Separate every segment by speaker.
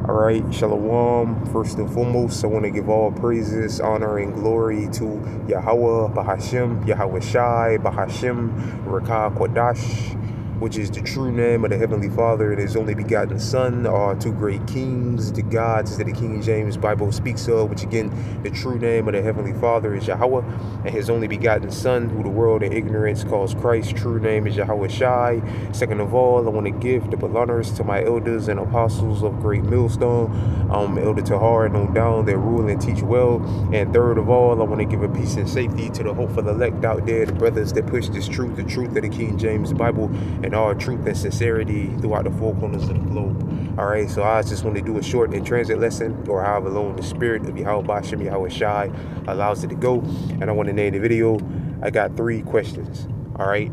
Speaker 1: All right, Shalom. First and foremost, I want to give all praises, honor, and glory to Yahweh, Bahashim, Yahweh Shai, Bahashim, Rakah Quadash, which is the true name of the Heavenly Father and His only begotten Son, are two great kings, the gods that the King James Bible speaks of, which again, the true name of the Heavenly Father is Yahweh, and His only begotten Son, who the world in ignorance calls Christ. True name is Yahweh Shai. Second of all, I want to give double honors to my elders and apostles of Great Millstone, Elder Tahar and on down, that rule and teach well. And third of all, I want to give a peace and safety to the hopeful elect out there, the brothers that push this truth, the truth of the King James Bible, and all truth and sincerity throughout the four corners of the globe. All right, so I just want to do a short and transit lesson, or however long the spirit of Yahweh Bashem, Yahweh Shai allows it to go. And I want to name the video. I got 3 questions. All right,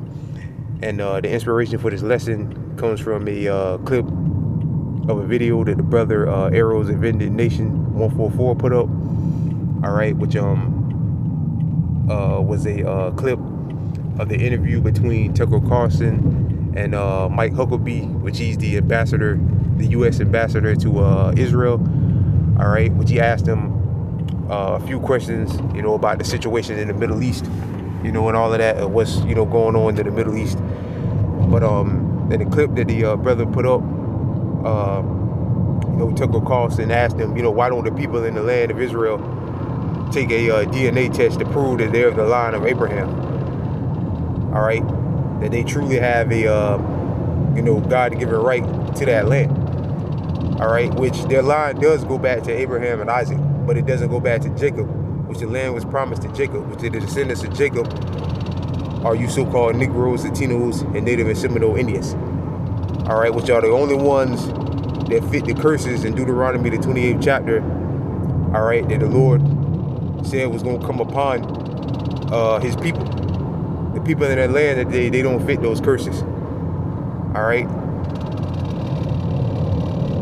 Speaker 1: and the inspiration for this lesson comes from a clip of a video that the brother Arrows Invented Nation 144 put up. All right, which was a clip of the interview between Tucker Carlson and Mike Huckabee, which he's the ambassador, the U.S. ambassador to Israel. All right, which he asked him a few questions, about the situation in the Middle East, and all of that, what's going on in the Middle East. But in the clip that the brother put up, Tucker Carlson asked him, why don't the people in the land of Israel take a DNA test to prove that they're of the line of Abraham? All right, that they truly have a, God-given right to that land. All right, which their line does go back to Abraham and Isaac, but it doesn't go back to Jacob, which the land was promised to Jacob, which the descendants of Jacob are you so-called Negroes, Latinos, and Native and Seminole Indians. All right, which are the only ones that fit the curses in Deuteronomy, the 28th chapter, all right, that the Lord said was going to come upon his people. The people in that land, that they don't fit those curses. All right.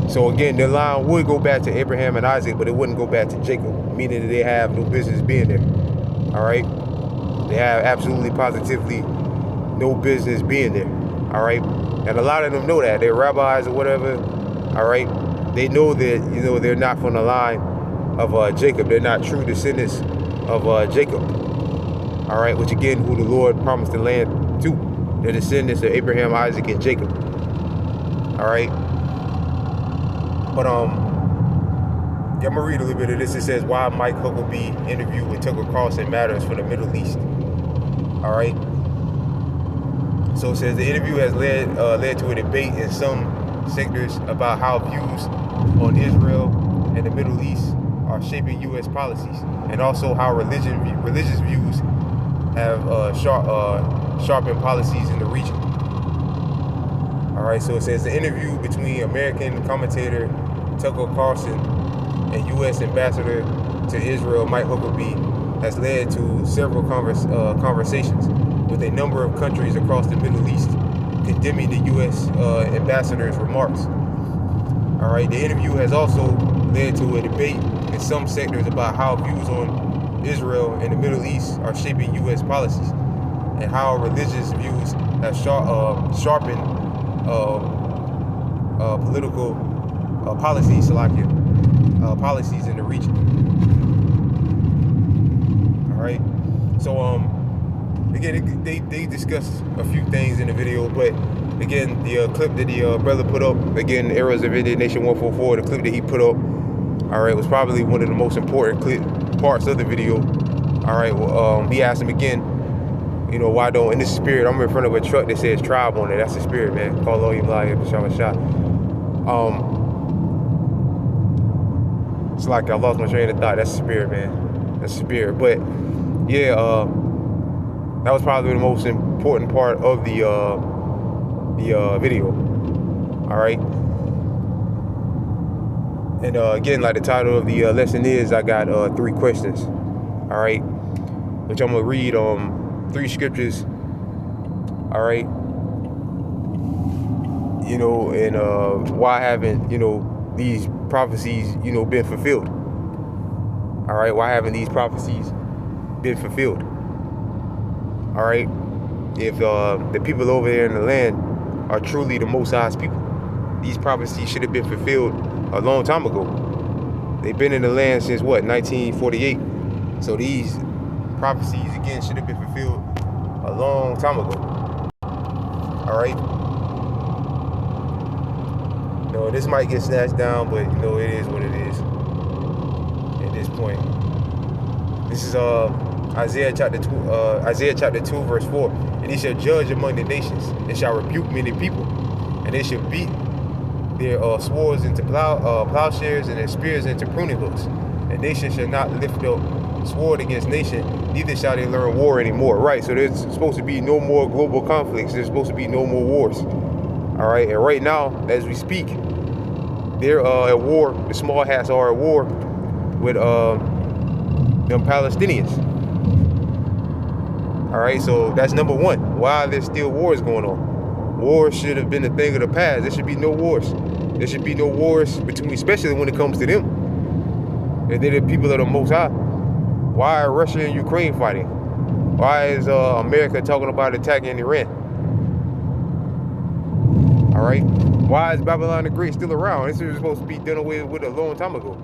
Speaker 1: So again, their line would go back to Abraham and Isaac, but it wouldn't go back to Jacob, meaning that they have no business being there. All right. They have absolutely, positively no business being there. All right. And a lot of them know that. They're rabbis or whatever. All right. They know that, they're not from the line of Jacob. They're not true descendants of Jacob. All right, which again, who the Lord promised the land to, the descendants of Abraham, Isaac, and Jacob. All right. But I'm gonna read a little bit of this. It says, why Mike Huckabee interview with Tucker Carlson matters for the Middle East. All right. So it says the interview has led to a debate in some sectors about how views on Israel and the Middle East are shaping U.S. policies, and also how religious views have sharpened policies in the region. All right, so it says the interview between American commentator Tucker Carlson and U.S. ambassador to Israel Mike Huckabee has led to several conversations with a number of countries across the Middle East condemning the U.S. Ambassador's remarks. All right, the interview has also led to a debate in some sectors about how views on Israel and the Middle East are shaping U.S. policies, and how religious views have sharpened political policies, policies in the region. All right. So again, they discuss a few things in the video, but again, the clip that the brother put up, again, Arrows of Indian Nation 144, the clip that he put up, all right, was probably one of the most important parts of the video. All right, well, he asked him again, why don't, in this spirit, I'm in front of a truck that says tribe on it. That's the spirit, man. Call Elohim Lai, Shah. It's like I lost my train of thought. That's the spirit, man. That's the spirit. But yeah, that was probably the most important part of the video. All right. And again, like the title of the lesson is, I got 3 questions. All right, which I'm gonna read 3 scriptures. All right, and why haven't these prophecies been fulfilled? All right, why haven't these prophecies been fulfilled? All right, if the people over there in the land are truly the Most High's people, these prophecies should have been fulfilled a long time ago. They've been in the land since what, 1948. So these prophecies again should have been fulfilled a long time ago. All right. This might get snatched down, but it is what it is at this point. This is Isaiah chapter 2 verse 4. And he shall judge among the nations, and shall rebuke many people, and they shall beat their swords into plowshares and their spears into pruning hooks. And nation shall not lift up sword against nation, neither shall they learn war anymore. Right, so there's supposed to be no more global conflicts. There's supposed to be no more wars. All right, and right now, as we speak, they're at war. The small hats are at war with them Palestinians. All right, so that's number one. Why there's still wars going on? Wars should have been a thing of the past. There should be no wars. There should be no wars between, especially when it comes to them. If they're the people of the Most High. Why are Russia and Ukraine fighting? Why is America talking about attacking Iran? All right. Why is Babylon the Great still around? This was supposed to be done away with a long time ago.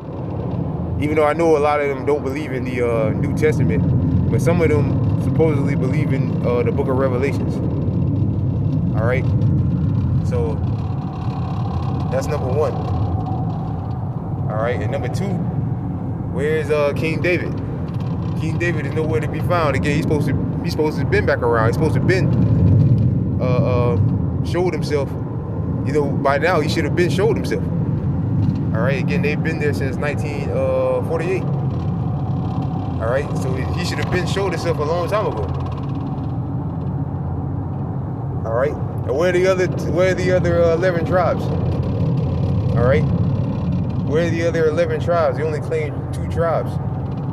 Speaker 1: Even though I know a lot of them don't believe in the New Testament, but some of them supposedly believe in the Book of Revelations. All right. So that's number one. All right. And number two, where's King David? King David is nowhere to be found. Again, he's supposed to have been back around. He's supposed to have been showed himself. By now he should have been showed himself. All right. Again, they've been there since 1948. All right. So he should have been showed himself a long time ago. All right. And where are the other 11 tribes? All right. Where are the other 11 tribes? They only claim 2 tribes.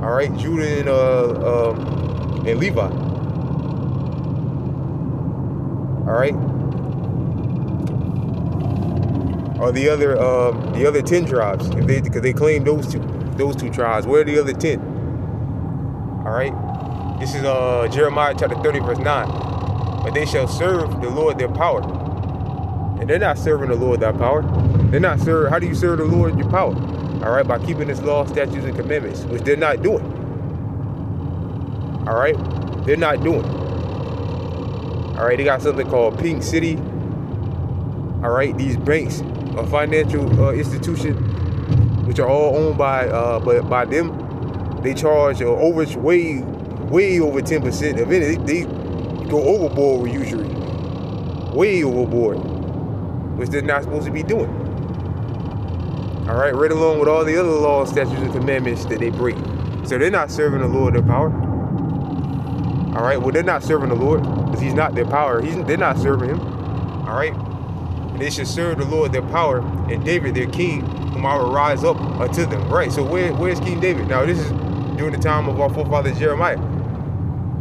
Speaker 1: All right, Judah and Levi. All right. Or the other 10 tribes, because they claim those two tribes. Where are the other 10? All right. This is Jeremiah chapter 30 verse 9. But they shall serve the Lord their power. And they're not serving the Lord their power. They're not serving. How do you serve the Lord your power? All right, by keeping His law, statutes, and commandments, which they're not doing. All right, they're not doing. All right, they got something called Pink City. All right, these banks, a financial institution, which are all owned by them. They charge overage way over 10% of it. They go overboard with usury, way overboard, which they're not supposed to be doing. All right, right along with all the other laws, statutes, and commandments that they break. So they're not serving the Lord their power. All right, well, they're not serving the Lord because He's not their power. They're not serving Him. All right, and they should serve the Lord their power and David their king, whom I will rise up unto them. Right, so where's King David? Now, this is during the time of our forefather Jeremiah.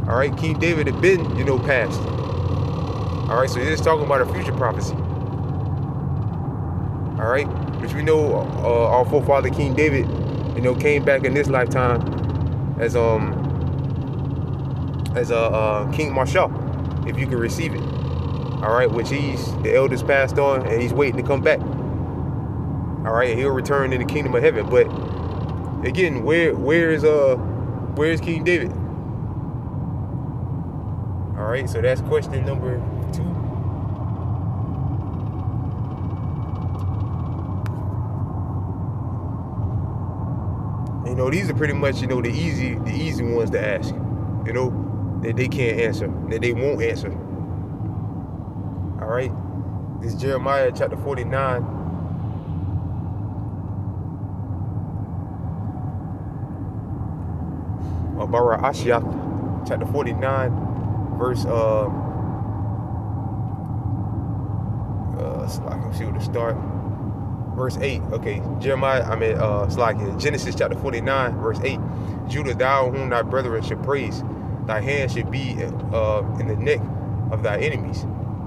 Speaker 1: All right, King David had been, passed. All right, so this is talking about a future prophecy. All right, which we know our forefather King David, came back in this lifetime as King Marshall, if you can receive it. All right, which the elders passed on, and he's waiting to come back. All right, and he'll return in the kingdom of heaven. But again, where's King David? All right, so that's question number 2. These are pretty much, the easy ones to ask, that they can't answer, that they won't answer. All right, this is Jeremiah chapter 49. Or Barashia chapter 49, verse so I can see where to start. Verse 8, okay, Genesis chapter 49, verse 8. Judah, thou whom thy brethren should praise, thy hand should be in the neck of thy enemies.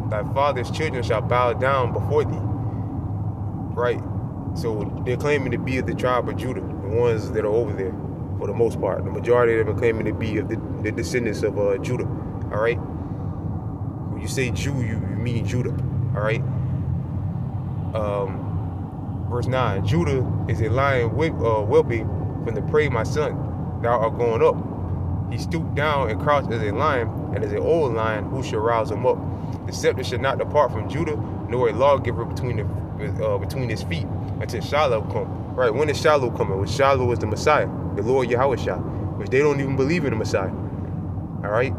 Speaker 1: Thy father's children shall bow down before thee. Right? So they're claiming to be of the tribe of Judah, the ones that are over there, for the most part. The majority of them are claiming to be of the descendants of Judah. All right? When you say Jew, you mean Judah. All right? Verse 9, Judah is a lion whelping from the prey, my son, thou art going up. He stooped down and crouched as a lion, and as an old lion, who shall rouse him up? The scepter shall not depart from Judah, nor a lawgiver between his feet, until Shiloh come. Right, when is Shiloh coming? When Shiloh is the Messiah, the Lord Yahushua, which they don't even believe in the Messiah. All right?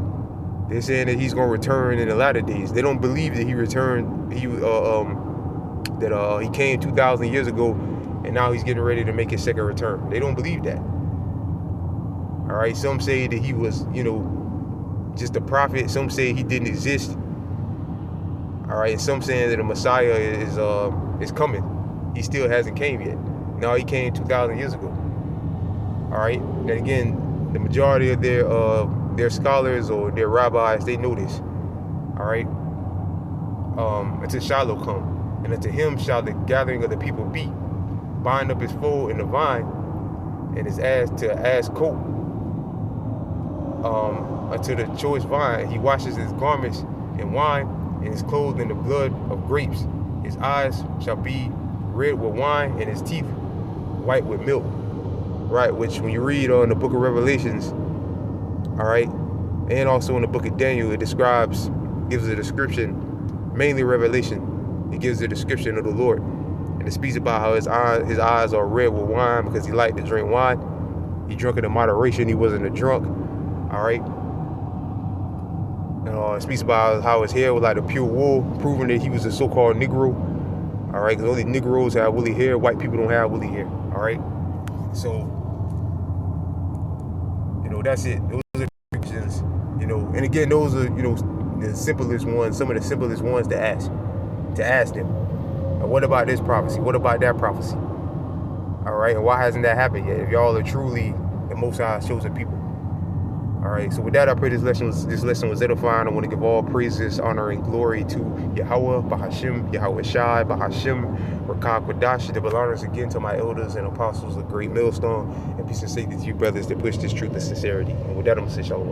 Speaker 1: They're saying that he's going to return in the latter days. They don't believe that he returned, he came 2,000 years ago, and now he's getting ready to make his second return. They don't believe that. All right, some say that he was, just a prophet. Some say he didn't exist. All right, and some saying that the Messiah is coming. He still hasn't came yet. No, he came 2,000 years ago. All right, and again, the majority of their scholars or their rabbis, they know this. All right, until Shiloh come, and unto him shall the gathering of the people be. Bind up his foal in the vine, and his ass to ass coat. Unto the choice vine, he washes his garments in wine, and his clothes in the blood of grapes. His eyes shall be red with wine, and his teeth white with milk. Right, which when you read on the book of Revelations, all right, and also in the book of Daniel, it gives a description, mainly Revelation. It gives a description of the Lord, and it speaks about how his eyes are red with wine because he liked to drink wine. He drank it in moderation. He wasn't a drunk. All right. It speaks about how his hair was like a pure wool, proving that he was a so-called Negro. All right, because only Negroes have woolly hair. White people don't have woolly hair. All right. So, that's it. Those are descriptions. And again, those are the simplest ones. Some of the simplest ones to ask them. What about this prophecy? What about that prophecy? All right, and why hasn't that happened yet? If y'all are truly the Most High's chosen people. All right, so with that, I pray this lesson was edifying. I want to give all praises, honor, and glory to Yahweh, Bahashim, Yahweh Shai, Bahashim, Rakah Kodash. Double honors again to my elders and apostles of Great Millstone, and peace and safety to you brothers that push this truth and sincerity. And with that, I'm going to say shalom.